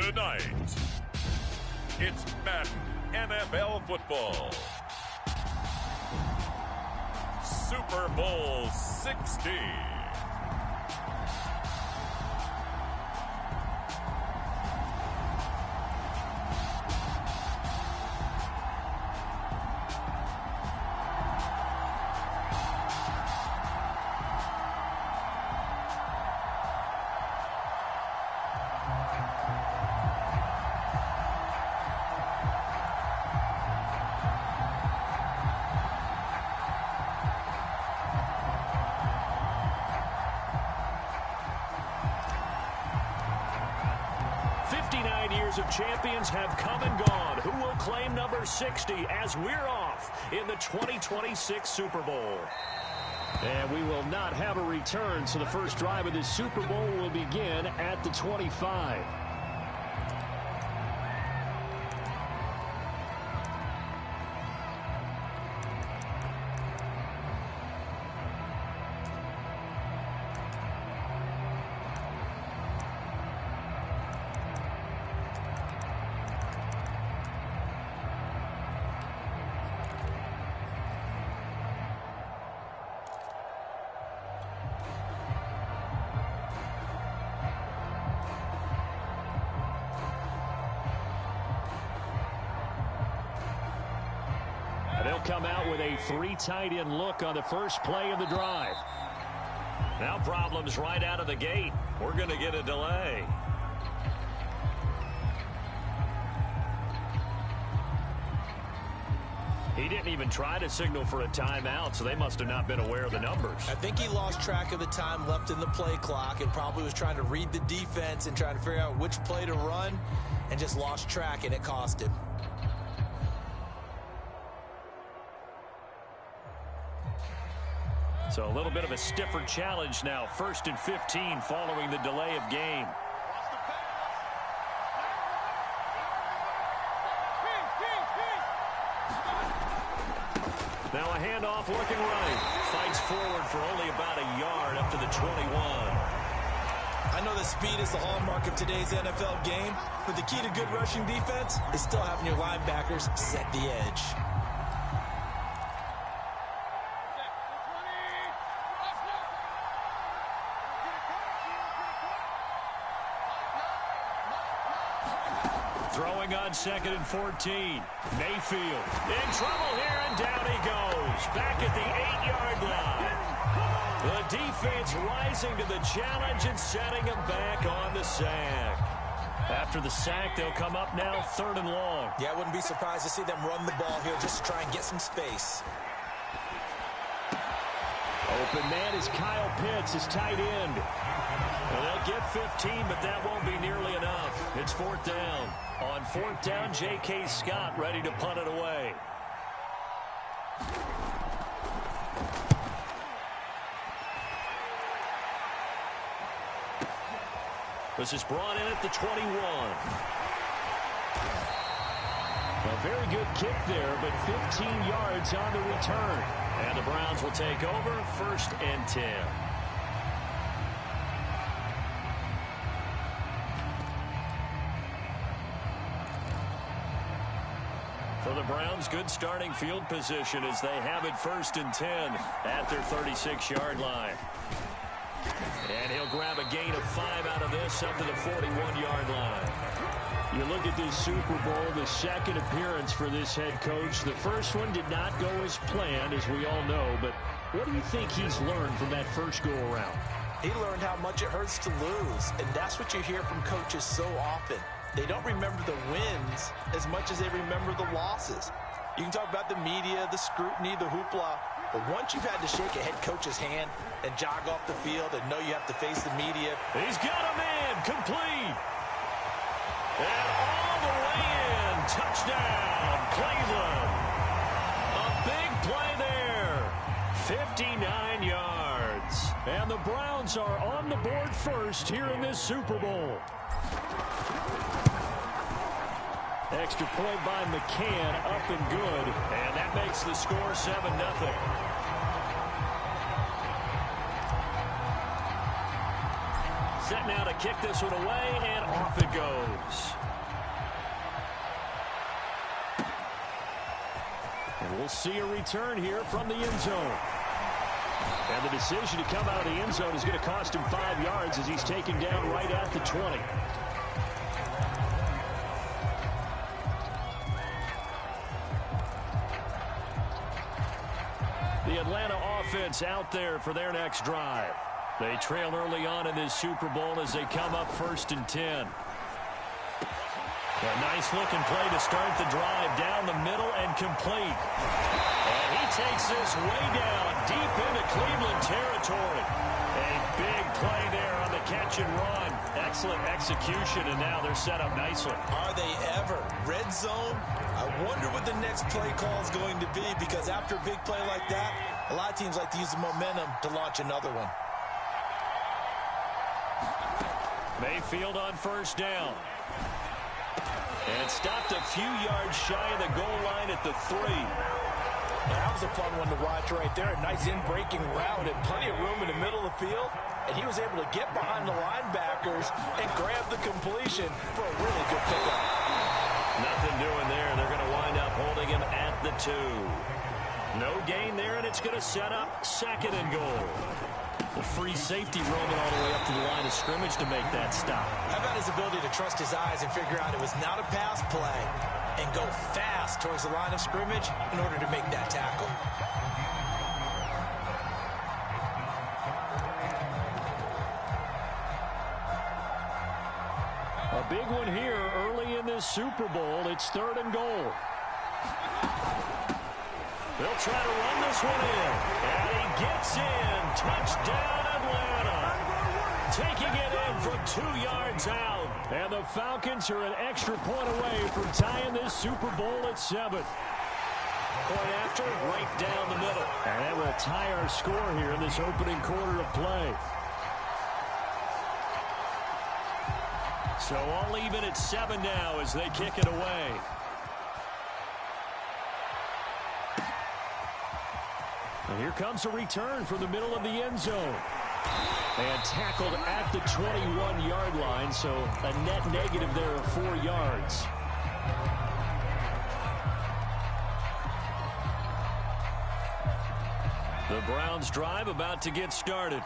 Tonight, it's Madden NFL football. Super Bowl 60. Years of champions have come and gone. Who will claim number 60 as we're off in the 2026 Super Bowl? And we will not have a return, so the first drive of this Super Bowl will begin at the 25. They'll come out with a 3 tight end look on the first play of the drive. Now problems right out of the gate. We're going to get a delay. He didn't even try to signal for a timeout, so they must have not been aware of the numbers. I think he lost track of the time left in the play clock and probably was trying to read the defense and trying to figure out which play to run and just lost track, and it cost him. So a little bit of a stiffer challenge now. 1st and 15 following the delay of game. Now a handoff looking right. Fights forward for only about a yard up to the 21. I know that speed is the hallmark of today's NFL game, but the key to good rushing defense is still having your linebackers set the edge. Throwing on 2nd and 14. Mayfield in trouble here, and down he goes. Back at the 8-yard line. The defense rising to the challenge and setting him back on the sack. After the sack, they'll come up now 3rd and long. Yeah, I wouldn't be surprised to see them run the ball here just to try and get some space. Open man is Kyle Pitts, his tight end. Well, they'll get 15, but that won't be nearly enough. It's 4th down. On 4th down, J.K. Scott ready to punt it away. This is brought in at the 21. A very good kick there, but 15 yards on the return. And the Browns will take over 1st and 10. For the Browns, good starting field position as they have it 1st and 10 at their 36-yard line. And he'll grab a gain of 5 out of this up to the 41-yard line. You look at this Super Bowl, the 2nd appearance for this head coach. The first one did not go as planned, as we all know. But what do you think he's learned from that first go-around? He learned how much it hurts to lose, and that's what you hear from coaches so often. They don't remember the wins as much as they remember the losses. You can talk about the media, the scrutiny, the hoopla, but once you've had to shake a head coach's hand and jog off the field and know you have to face the media. He's got a man, complete. And all the way in, touchdown, Cleveland. A big play there, 59 yards. And the Browns are on the board first here in this Super Bowl. Extra point by McCann, up and good. And that makes the score 7-0. set now to kick this one away, and off it goes. And we'll see a return here from the end zone. And the decision to come out of the end zone is going to cost him 5 yards as he's taken down right at the 20. The Atlanta offense out there for their next drive. They trail early on in this Super Bowl as they come up 1st and 10. A nice-looking play to start the drive down the middle and complete. And he takes this way down, deep into Cleveland territory. A big play there on the catch and run. Excellent execution, and now they're set up nicely. Are they ever? Red zone? I wonder what the next play call is going to be, because after a big play like that, a lot of teams like to use the momentum to launch another one. Mayfield on 1st down. And stopped a few yards shy of the goal line at the 3. That was a fun one to watch right there. A nice in-breaking route and plenty of room in the middle of the field. And he was able to get behind the linebackers and grab the completion for a really good pickup. Nothing doing there. They're going to wind up holding him at the 2. No gain there, and it's going to set up 2nd and goal. The free safety roaming all the way up to the line of scrimmage to make that stop. How about his ability to trust his eyes and figure out it was not a pass play and go fast towards the line of scrimmage in order to make that tackle? A big one here early in this Super Bowl. It's 3rd and goal. They'll try to run this one in. And he gets in. Touchdown, Atlanta. Taking it in from 2 yards out. And the Falcons are an extra point away from tying this Super Bowl at 7. Point after, right down the middle. And that will tie our score here in this opening quarter of play. So all even at 7 now as they kick it away. And here comes a return from the middle of the end zone. And tackled at the 21-yard line, so a net negative there of 4 yards. The Browns drive about to get started.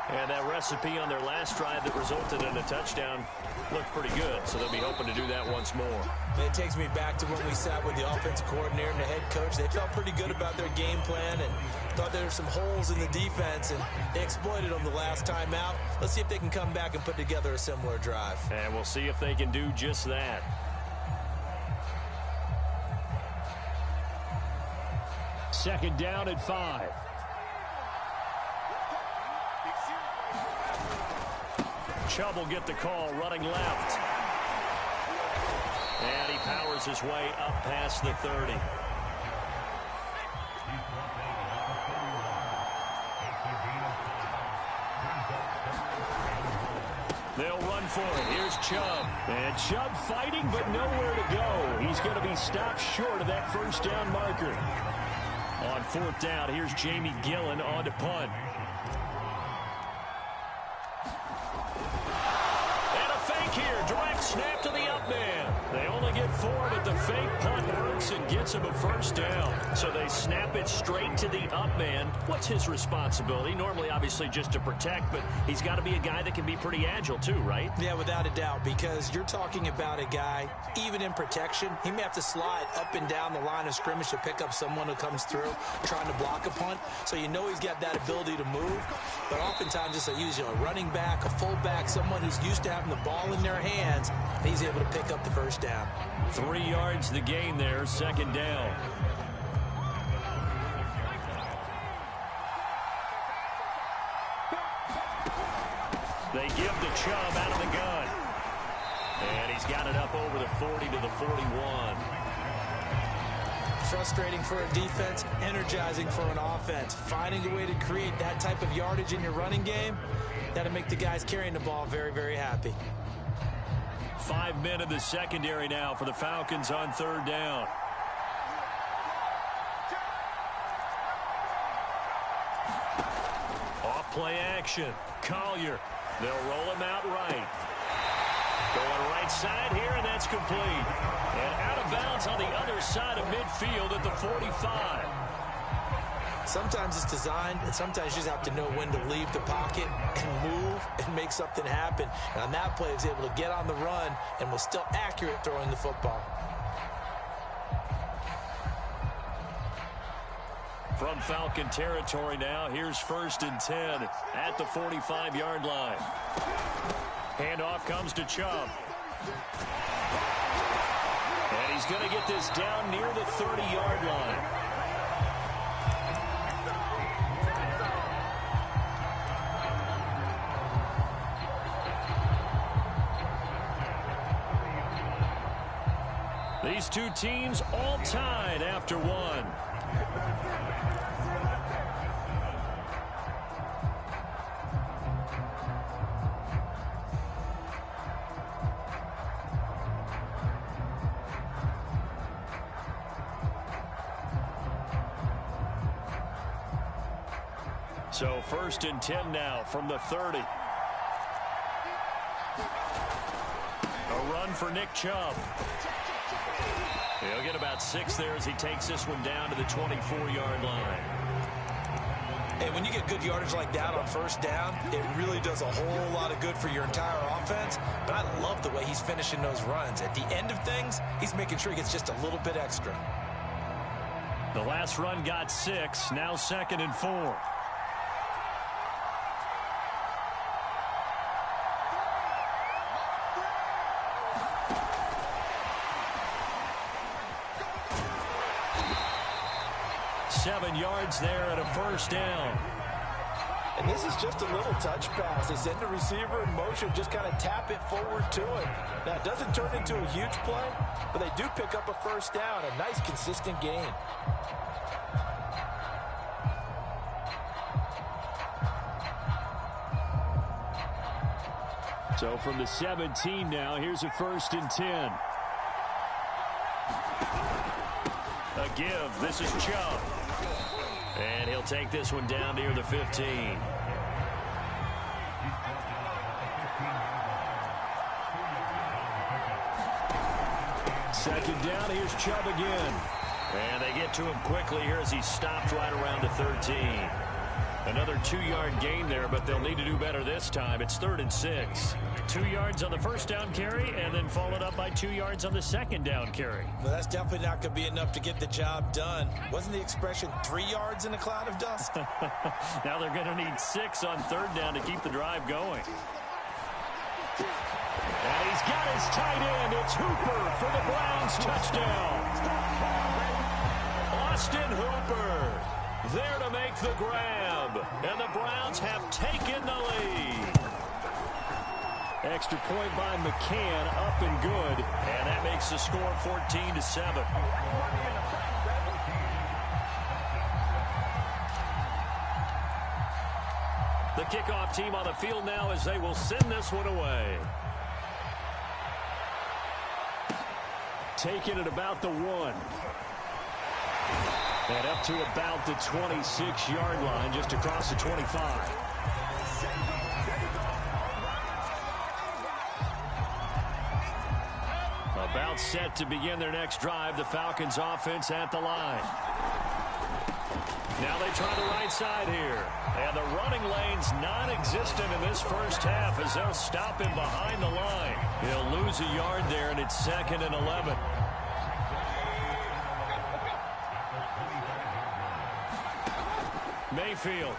And that recipe on their last drive that resulted in a touchdown looked pretty good, so they'll be hoping to do that once more. It takes me back to when we sat with the offensive coordinator and the head coach. They felt pretty good about their game plan and thought there were some holes in the defense, and they exploited them the last time out. Let's see if they can come back and put together a similar drive. And we'll see if they can do just that. Second down at 5. Chubb will get the call, running left. And he powers his way up past the 30. They'll run for it. Here's Chubb. And Chubb fighting, but nowhere to go. He's going to be stopped short of that 1st down marker. On 4th down, here's Jamie Gillen on to punt. Here, direct snap to the up man. They only get 4, but the fake punt works and gets him a 1st down. So they snap it straight to the up man. What's his responsibility? Normally, obviously, just to protect, but he's got to be a guy that can be pretty agile too, right? Yeah, without a doubt, because you're talking about a guy, even in protection, he may have to slide up and down the line of scrimmage to pick up someone who comes through trying to block a punt. So you know he's got that ability to move, but oftentimes it's usually a running back, a fullback, someone who's used to having the ball in their hands. He's able to pick up the 1st down. 3 yards the gain there, 2nd down. They give to Chubb out of the gun. And he's got it up over the 40 to the 41. Frustrating for a defense, energizing for an offense. Finding a way to create that type of yardage in your running game, that'll make the guys carrying the ball very, very happy. 5 men in the secondary now for the Falcons on 3rd down. Off play action. Collier They'll roll him out right. Going right side here, and that's complete. And out of bounds on the other side of midfield at the 45. Sometimes it's designed, and sometimes you just have to know when to leave the pocket and move and make something happen. And on that play, he was able to get on the run and was still accurate throwing the football. From Falcon territory now, here's 1st and 10 at the 45-yard line. Handoff comes to Chubb. And he's going to get this down near the 30-yard line. These two teams all tied after one. So 1st and 10 now from the 30. A run for Nick Chubb. He'll get about 6 there as he takes this one down to the 24-yard line. And when you get good yardage like that on 1st down, it really does a whole lot of good for your entire offense. But I love the way he's finishing those runs. At the end of things, he's making sure he gets just a little bit extra. The last run got 6, now 2nd and 4. Seven yards there at a 1st down. And this is just a little touch pass. They send the receiver in motion, just kind of tap it forward to him. Now, it doesn't turn into a huge play, but they do pick up a 1st down, a nice, consistent gain. So from the 17 now, here's a 1st and 10. A give. This is Chubb. And he'll take this one down near the 15. Second down, here's Chubb again. And they get to him quickly here as he stopped right around the 13. Another 2-yard gain there, but they'll need to do better this time. It's 3rd and 6. 2 yards on the 1st down carry, and then followed up by 2 yards on the 2nd down carry. Well, that's definitely not going to be enough to get the job done. Wasn't the expression 3 yards in a cloud of dust? Now they're going to need 6 on 3rd down to keep the drive going. And he's got his tight end. It's Hooper for the Browns touchdown. Austin Hooper there to make the grab. And the Browns have taken the lead. Extra point by McCann, up and good. And that makes the score 14-7. The kickoff team on the field now as they will send this one away. Taking it about the 1. And up to about the 26-yard line, just across the 25. About set to begin their next drive. The Falcons offense at the line. Now they try the right side here. And the running lane's non-existent in this 1st half as they'll stop him behind the line. He'll lose a yard there, and it's 2nd and 11. Mayfield.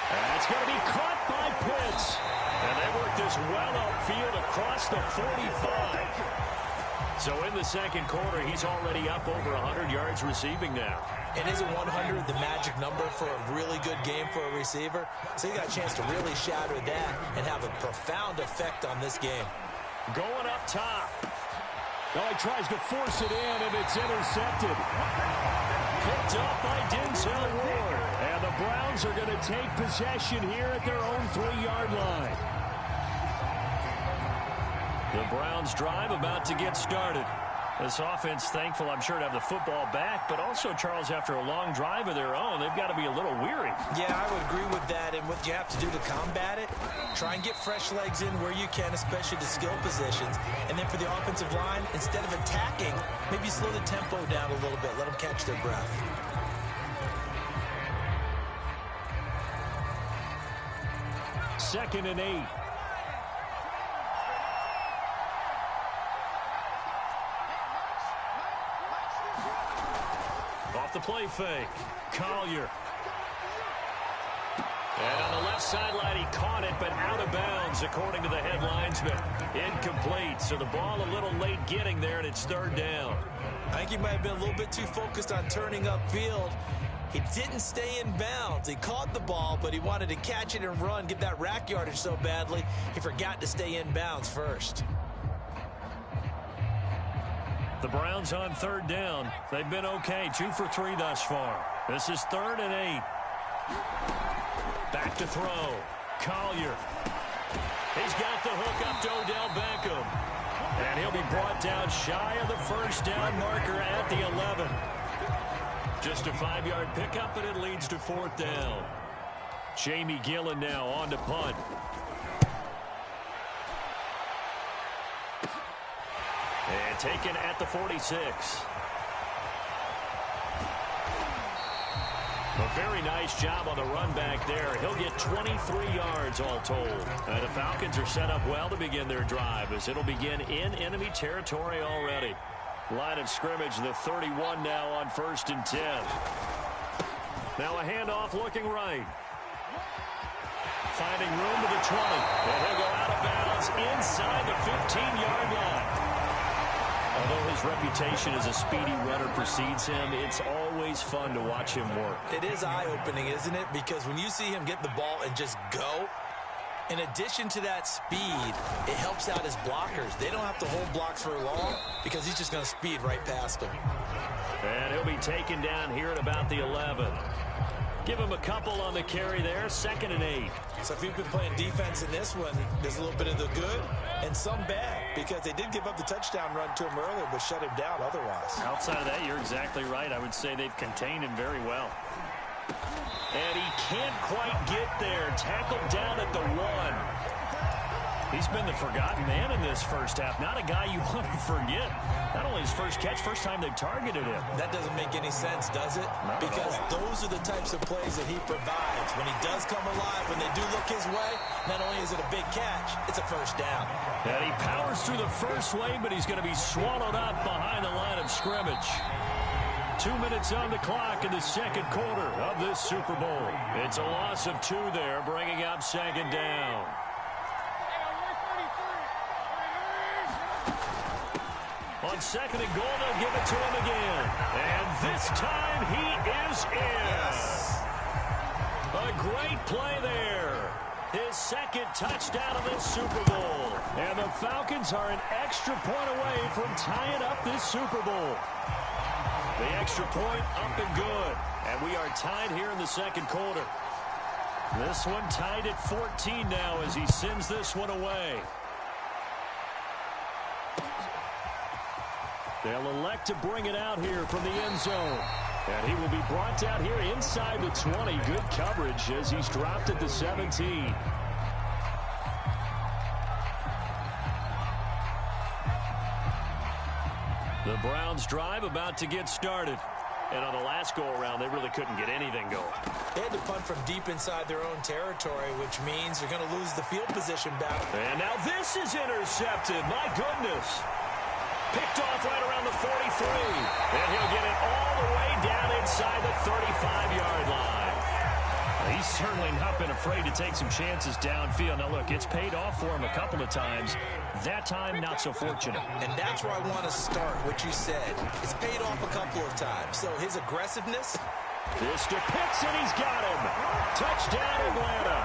And it's going to be caught by Pitts. And they work this well upfield across the 45. So in the 2nd quarter, he's already up over 100 yards receiving now. And isn't 100 the magic number for a really good game for a receiver? So he got a chance to really shatter that and have a profound effect on this game. Going up top. Well, he tries to force it in, and it's intercepted. Picked up by Denzel Ward. And the Browns are going to take possession here at their own 3-yard line. The Browns drive about to get started. This offense, thankful, I'm sure, to have the football back, but also, Charles, after a long drive of their own, they've got to be a little weary. Yeah, I would agree with that, and what you have to do to combat it, try and get fresh legs in where you can, especially to skill positions. And then for the offensive line, instead of attacking, maybe slow the tempo down a little bit, let them catch their breath. Second and 8. Off the play fake. Collier. And on the left sideline, he caught it, but out of bounds, according to the head linesman. Incomplete, so the ball a little late getting there, and it's third down. I think he might have been a little bit too focused on turning upfield. He didn't stay in bounds. He caught the ball, but he wanted to catch it and run, get that rack yardage so badly, he forgot to stay in bounds first. The Browns on third down. They've been okay, 2 for 3 thus far. This is third and 8. Back to throw. Collier. He's got the hook up to Odell Beckham. And he'll be brought down shy of the first down marker at the 11. Just a 5-yard pickup, and it leads to fourth down. Jamie Gillen now on to punt. And taken at the 46. A very nice job on the run back there. He'll get 23 yards all told. And the Falcons are set up well to begin their drive, as it'll begin in enemy territory already. Line of scrimmage, the 31 now on 1st and 10. Now a handoff looking right. Finding room to the 20. And he'll go out of bounds inside the 15-yard line. Although his reputation as a speedy runner precedes him, it's always fun to watch him work. It is eye-opening, isn't it? Because when you see him get the ball and just go, in addition to that speed, it helps out his blockers. They don't have to hold blocks for long because he's just going to speed right past them. And he'll be taken down here at about the 11. Give him a couple on the carry there, 2nd and 8. So if you've been playing defense in this one, there's a little bit of the good and some bad, because they did give up the touchdown run to him earlier, but shut him down otherwise. Outside of that, you're exactly right. I would say they've contained him very well. And he can't quite get there. Tackled down at the 1. He's been the forgotten man in this first half. Not a guy you want to forget. Not only his first catch, first time they've targeted him. That doesn't make any sense, does it? Because those are the types of plays that he provides. When he does come alive, when they do look his way, not only is it a big catch, it's a first down. And he powers through the first wave, but he's going to be swallowed up behind the line of scrimmage. 2 minutes on the clock in the second quarter of this Super Bowl. It's a loss of 2 there, bringing up 2nd down. On 2nd and goal, they'll give it to him again. And this time he is in. Yes. A great play there. His 2nd touchdown of this Super Bowl. And the Falcons are an extra point away from tying up this Super Bowl. The extra point up and good. And we are tied here in the second quarter. This one tied at 14 now as he sends this one away. They'll elect to bring it out here from the end zone. And he will be brought down here inside the 20. Good coverage as he's dropped at the 17. The Browns drive about to get started. And on the last go-around, they really couldn't get anything going. They had to punt from deep inside their own territory, which means they're going to lose the field position battle. And now this is intercepted. My goodness. Picked off right around the 43. And he'll get it all the way down inside the 35-yard line. He's certainly not been afraid to take some chances downfield. Now, look, it's paid off for him a couple of times. That time, not so fortunate. And that's where I want to start, what you said. It's paid off a couple of times. So his aggressiveness. This to Pitts, and he's got him. Touchdown, Atlanta.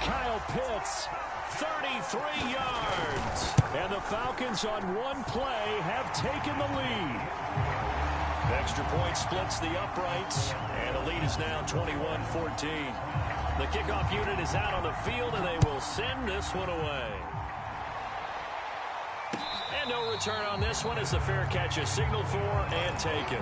Kyle Pitts, 33 yards. And the Falcons on one play have taken the lead. Extra point splits the uprights, and the lead is now 21-14. The kickoff unit is out on the field, and they will send this one away. And no return on this one as the fair catch is signaled for and taken.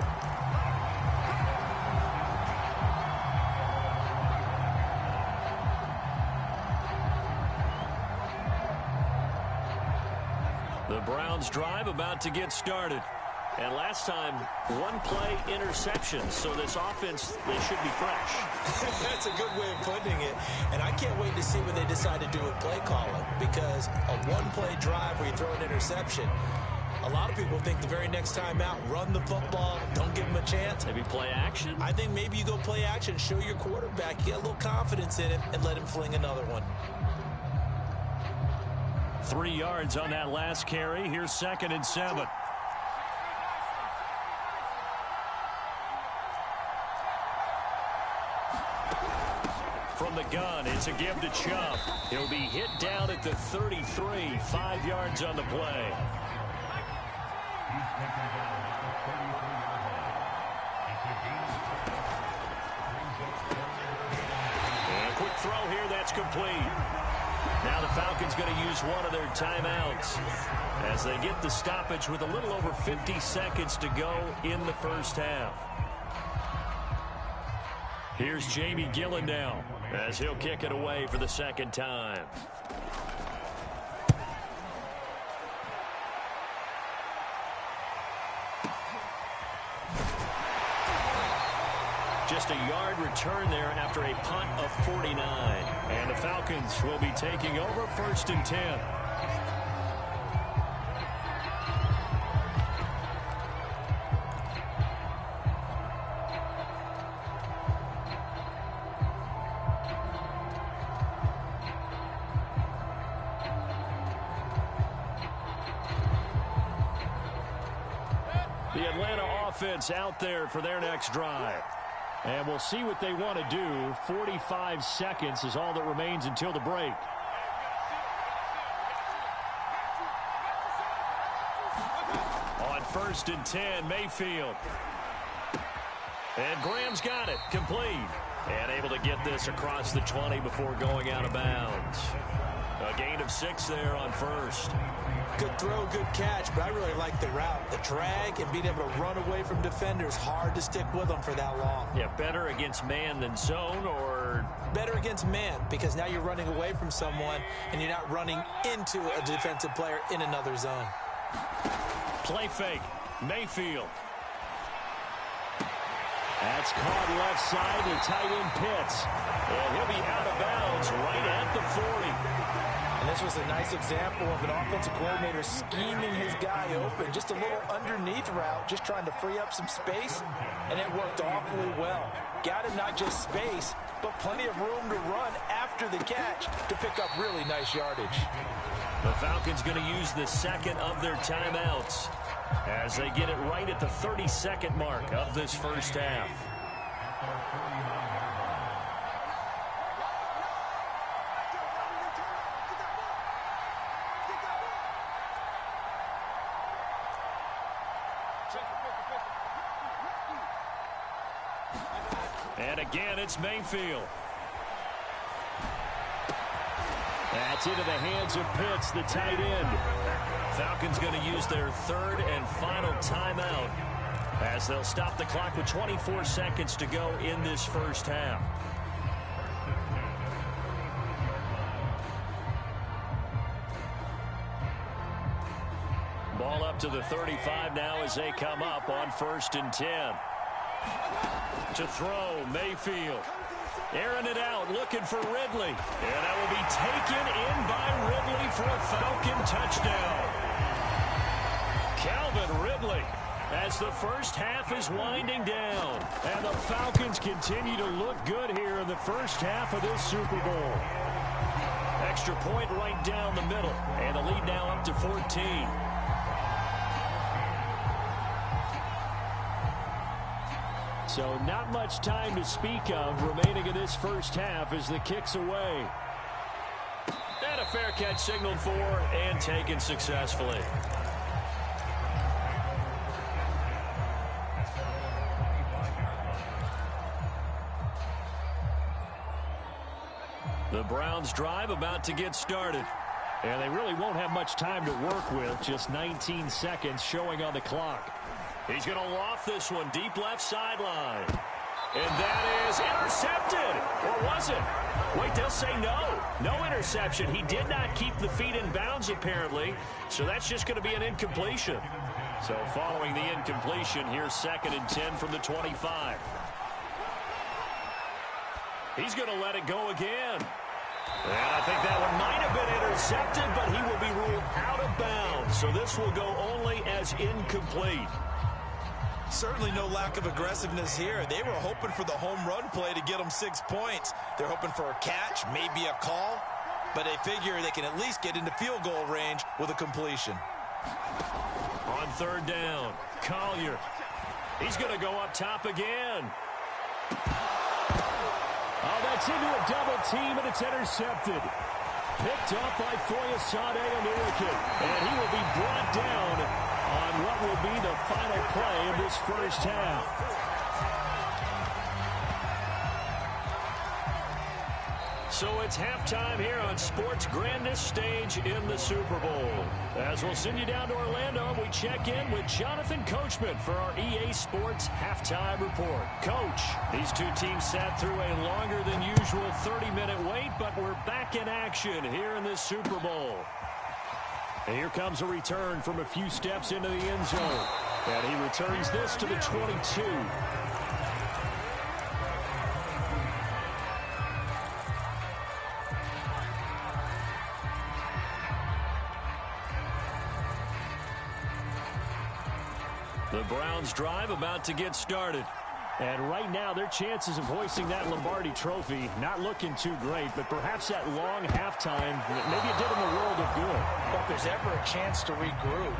The Browns drive about to get started. And last time, one-play interception. So this offense, they should be fresh. That's a good way of putting it. And I can't wait to see what they decide to do with play calling. Because a one-play drive where you throw an interception, a lot of people think the very next time out, run the football, don't give them a chance. Maybe play action? I think maybe you go play action, show your quarterback, get a little confidence in him, and let him fling another one. 3 yards on that last carry. Here's 2nd and 7. From the gun, it's a give to Chubb. He'll be hit down at the 33, 5 yards on the play. And a quick throw here, that's complete. Now the Falcons going to use one of their timeouts as they get the stoppage with a little over 50 seconds to go in the first half. Here's Jamie Gillen now as he'll kick it away for the second time. Just a yard return there after a punt of 49. And the Falcons will be taking over 1st and 10. The Atlanta offense out there for their next drive. And we'll see what they want to do. 45 seconds is all that remains until the break. On 1st and 10, Mayfield. And Graham's got it. Complete. And able to get this across the 20 before going out of bounds. A gain of 6 there on 1st. Good throw, good catch, but I really like the route. The drag and being able to run away from defenders, hard to stick with them for that long. Yeah, better against man than zone, or? Better against man, because now you're running away from someone and you're not running into a defensive player in another zone. Play fake, Mayfield. That's caught left side to tight end Pitts. And he'll be out of bounds right at the 40. And this was a nice example of an offensive coordinator scheming his guy open. Just a little underneath route, just trying to free up some space, and it worked awfully well. Got him not just space, but plenty of room to run after the catch to pick up really nice yardage. The Falcons going to use the 2nd of their timeouts as they get it right at the 32nd mark of this first half. And again, it's Mayfield. That's into the hands of Pitts, the tight end. Falcons going to use their 3rd and final timeout as they'll stop the clock with 24 seconds to go in this first half. Ball up to the 35 now as they come up on 1st and 10. To throw, Mayfield. Airing it out, looking for Ridley. And that will be taken in by Ridley for a Falcon touchdown. Calvin Ridley, as the first half is winding down. And the Falcons continue to look good here in the first half of this Super Bowl. Extra point right down the middle. And the lead now up to 14. So not much time to speak of remaining in this first half as the kick's away. And a fair catch signaled for and taken successfully. The Browns drive about to get started. And they really won't have much time to work with. Just 19 seconds showing on the clock. He's going to loft this one deep left sideline. And that is intercepted. Or was it? Wait, they'll say no. No interception. He did not keep the feet in bounds, apparently. So that's just going to be an incompletion. So following the incompletion, here's 2nd and 10 from the 25. He's going to let it go again. And I think that one might have been intercepted, but he will be ruled out of bounds. So this will go only as incomplete. Certainly no lack of aggressiveness here. They were hoping for the home run play to get them 6 points. They're hoping for a catch, maybe a call, but they figure they can at least get into field goal range with a completion. On 3rd down, Collier. He's going to go up top again. Oh, that's into a double team, and it's intercepted. Picked up by Foyesade Anuakin, and he will be brought down on what will be the final play of this first half. So it's halftime here on sports' grandest stage in the Super Bowl. As we'll send you down to Orlando, and we check in with Jonathan Coachman for our EA Sports Halftime Report. Coach, these two teams sat through a longer than usual 30-minute wait, but we're back in action here in this Super Bowl. And here comes a return from a few steps into the end zone. And he returns this to the 22. The Browns drive about to get started. And right now, their chances of hoisting that Lombardi trophy not looking too great, but perhaps that long halftime, maybe it did them a world of good. But if there's ever a chance to regroup,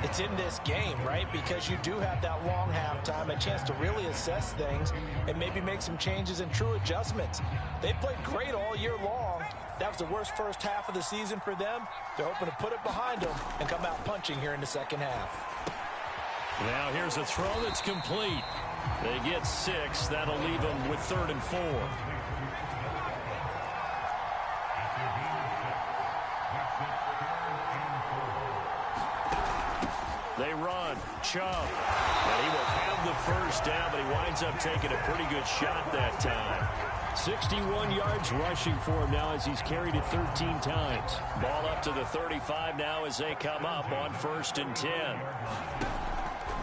it's in this game, right? Because you do have that long halftime, a chance to really assess things and maybe make some changes and true adjustments. They played great all year long. That was the worst first half of the season for them. They're hoping to put it behind them and come out punching here in the second half. Now here's a throw that's complete. They get 6. That'll leave them with 3rd and 4. They run. Chubb. And he will have the first down, but he winds up taking a pretty good shot that time. 61 yards rushing for him now as he's carried it 13 times. Ball up to the 35 now as they come up on 1st and 10.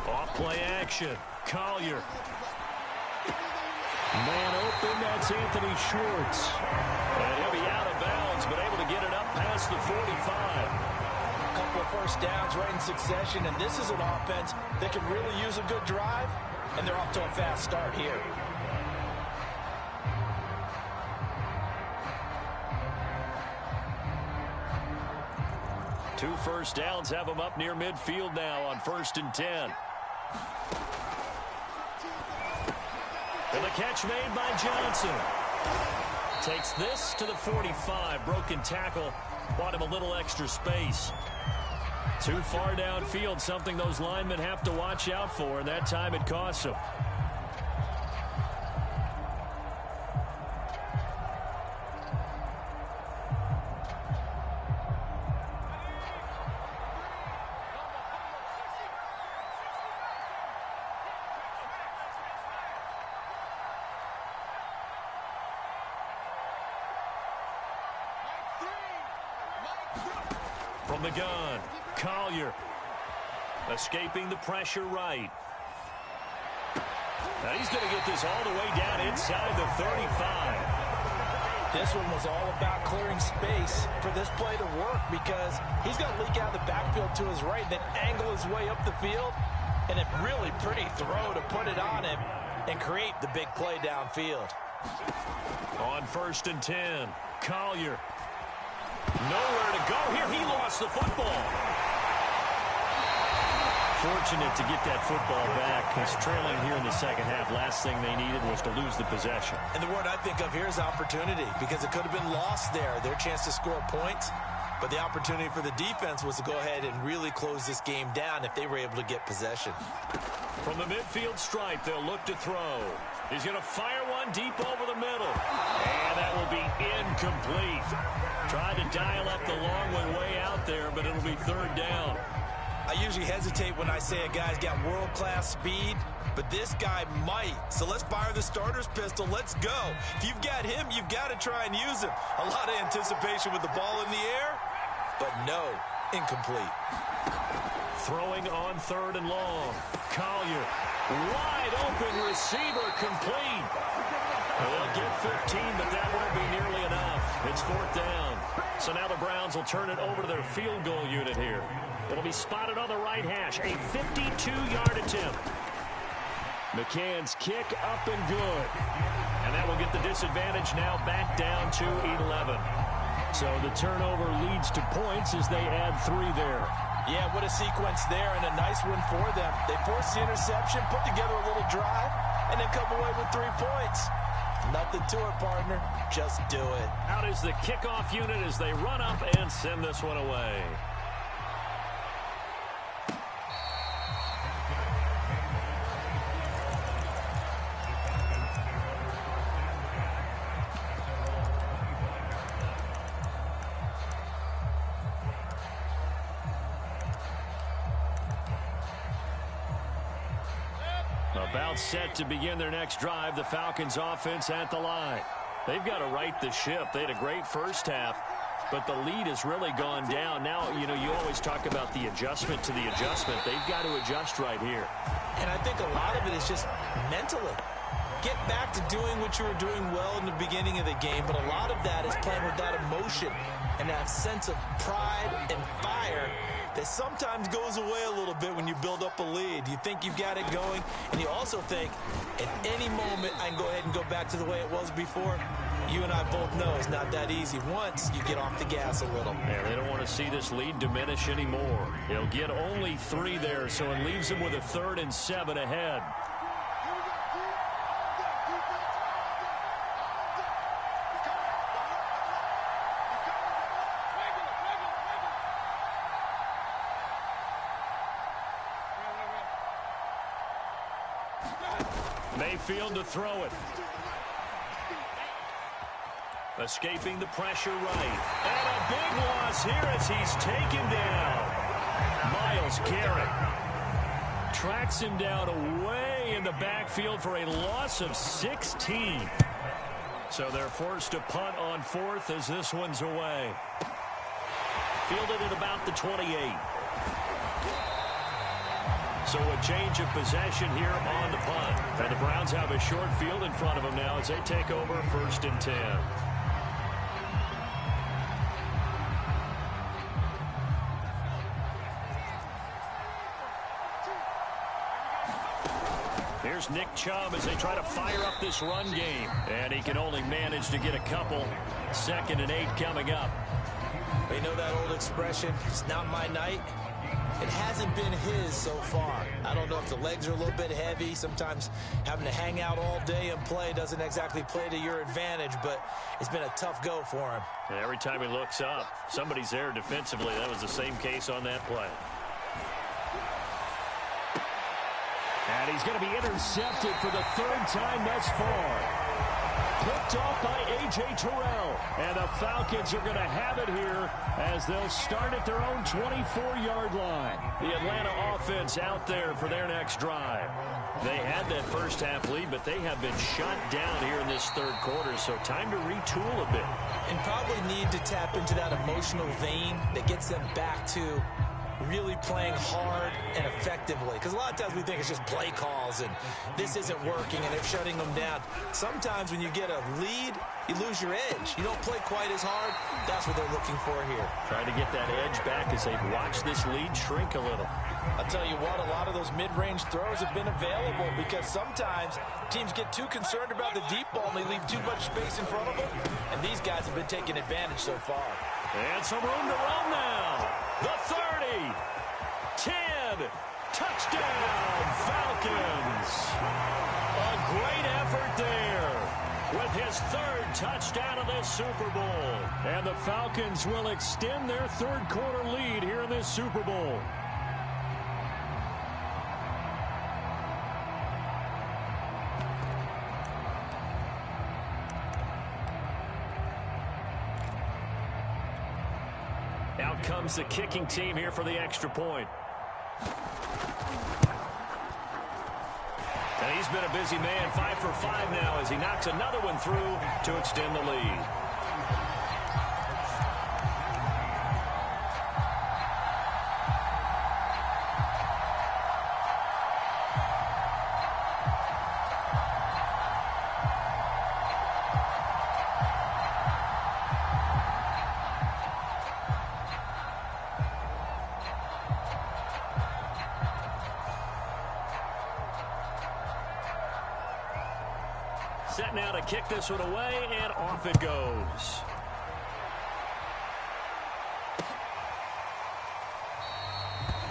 Off play action. Collier. Man open, that's Anthony Schwartz. And he'll be out of bounds, but able to get it up past the 45. A couple of first downs right in succession, and this is an offense that can really use a good drive, and they're off to a fast start here. Two first downs have them up near midfield now on 1st and 10. And the catch made by Johnson. Takes this to the 45. Broken tackle. Bought him a little extra space. Too far downfield, something those linemen have to watch out for, and that time it costs them. From the gun, Collier escaping the pressure right. Now he's going to get this all the way down inside the 35. This one was all about clearing space for this play to work because he's going to leak out the backfield to his right, then angle his way up the field, and a really pretty throw to put it on him and create the big play downfield. On 1st and 10, Collier. Nowhere to go here. He lost the football. Fortunate to get that football back. He's trailing here in the second half. Last thing they needed was to lose the possession. And the word I think of here is opportunity, because it could have been lost there. Their chance to score points. But the opportunity for the defense was to go ahead and really close this game down if they were able to get possession. From the midfield stripe, they'll look to throw. He's going to fire one deep over the middle. And that will be incomplete. Tried to dial up the long one way out there, but it'll be third down. I usually hesitate when I say a guy's got world-class speed, but this guy might. So let's fire the starter's pistol. Let's go. If you've got him, you've got to try and use him. A lot of anticipation with the ball in the air, but no, incomplete. Throwing on third and long. Collier, wide open receiver, complete. They'll get 15, but that won't be nearly enough. It's fourth down. So now the Browns will turn it over to their field goal unit here. It'll be spotted on the right hash. A 52-yard attempt. McCann's kick up and good. And that will get the disadvantage now back down to 11. So the turnover leads to points as they add 3 there. Yeah, what a sequence there, and a nice one for them. They forced the interception, put together a little drive, and then come away with 3 points. Nothing to it, partner. Just do it. Out is the kickoff unit as they run up and send this one away. About set to begin their next drive, the Falcons offense at the line. They've got to right the ship. They had a great first half, but the lead has really gone down. Now, you know, you always talk about the adjustment to the adjustment. They've got to adjust right here. And I think a lot of it is just mentally. Get back to doing what you were doing well in the beginning of the game, but a lot of that is playing with that emotion and that sense of pride and fire that sometimes goes away a little bit when you build up a lead. You think you've got it going, and you also think at any moment I can go ahead and go back to the way it was before. You and I both know it's not that easy once you get off the gas a little. Yeah, they don't want to see this lead diminish anymore. They'll get only 3 there, so it leaves them with a 3rd and 7 ahead. Mayfield to throw it. Escaping the pressure right. And a big loss here as he's taken down. Myles Garrett tracks him down away in the backfield for a loss of 16. So they're forced to punt on 4th as this one's away. Fielded at about the 28. So a change of possession here on the punt. And the Browns have a short field in front of them now as they take over 1st and 10. Here's Nick Chubb as they try to fire up this run game. And he can only manage to get a couple. 2nd and 8 coming up. You know that old expression, it's not my night? It hasn't been his so far. I don't know if the legs are a little bit heavy. Sometimes having to hang out all day and play doesn't exactly play to your advantage, but it's been a tough go for him. And every time he looks up, somebody's there defensively. That was the same case on that play. And he's going to be intercepted for the 3rd time thus far. Picked off by A.J. Terrell. And the Falcons are going to have it here as they'll start at their own 24-yard line. The Atlanta offense out there for their next drive. They had that first half lead, but they have been shut down here in this 3rd quarter, so time to retool a bit. And probably need to tap into that emotional vein that gets them back to really playing hard and effectively. Because a lot of times we think it's just play calls and this isn't working and they're shutting them down. Sometimes when you get a lead, you lose your edge. You don't play quite as hard. That's what they're looking for here. Trying to get that edge back as they've watched this lead shrink a little. I'll tell you what, a lot of those mid-range throws have been available because sometimes teams get too concerned about the deep ball and they leave too much space in front of them. And these guys have been taking advantage so far. And some room to run now. The 30, 10, touchdown, Falcons. A great effort there with his 3rd touchdown of this Super Bowl. And the Falcons will extend their 3rd quarter lead here in this Super Bowl. Out comes the kicking team here for the extra point. And he's been a busy man, 5 for 5 now as he knocks another one through to extend the lead. Set now to kick this one away, and off it goes.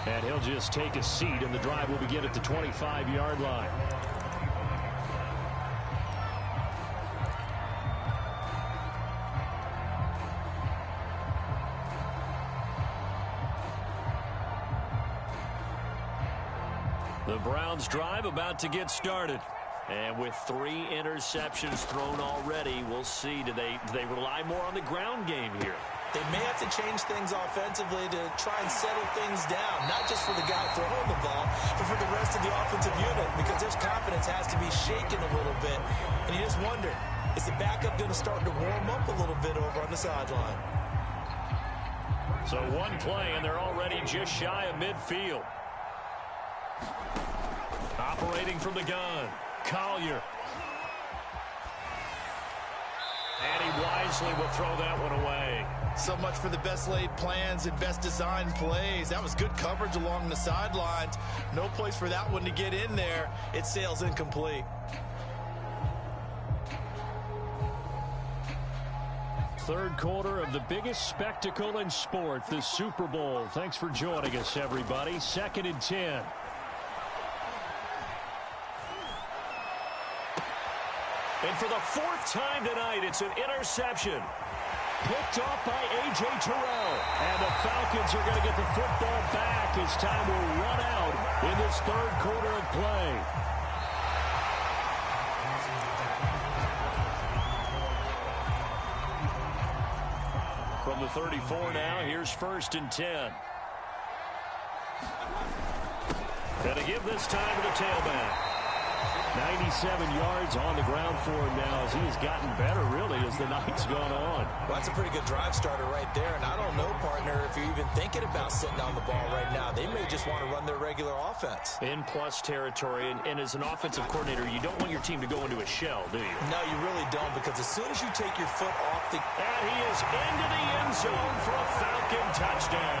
And he'll just take a seat, and the drive will begin at the 25-yard line. The Browns' drive about to get started. And with 3 interceptions thrown already, we'll see. Do they rely more on the ground game here? They may have to change things offensively to try and settle things down, not just for the guy throwing the ball, but for the rest of the offensive unit, because their confidence has to be shaken a little bit. And you just wonder, is the backup going to start to warm up a little bit over on the sideline? So one play, and they're already just shy of midfield. Operating from the gun, Collier. And he wisely will throw that one away. So much for the best laid plans and best designed plays. That was good coverage along the sidelines. No place for that one to get in there. It sails incomplete. Third quarter of the biggest spectacle in sport, the Super Bowl. Thanks for joining us, everybody. 2nd and 10. And for the 4th time tonight, it's an interception. Picked off by A.J. Terrell. And the Falcons are going to get the football back as time will run out in this 3rd quarter of play. From the 34 now, here's 1st and 10. Gonna give this time to the tailback. 97 yards on the ground for him now as he has gotten better, really, as the night's gone on. Well, that's a pretty good drive starter right there. And I don't know, partner, if you're even thinking about sitting on the ball right now. They may just want to run their regular offense. In plus territory, and as an offensive coordinator, you don't want your team to go into a shell, do you? No, you really don't, because as soon as you take your foot off the... And he is into the end zone for a Falcon touchdown.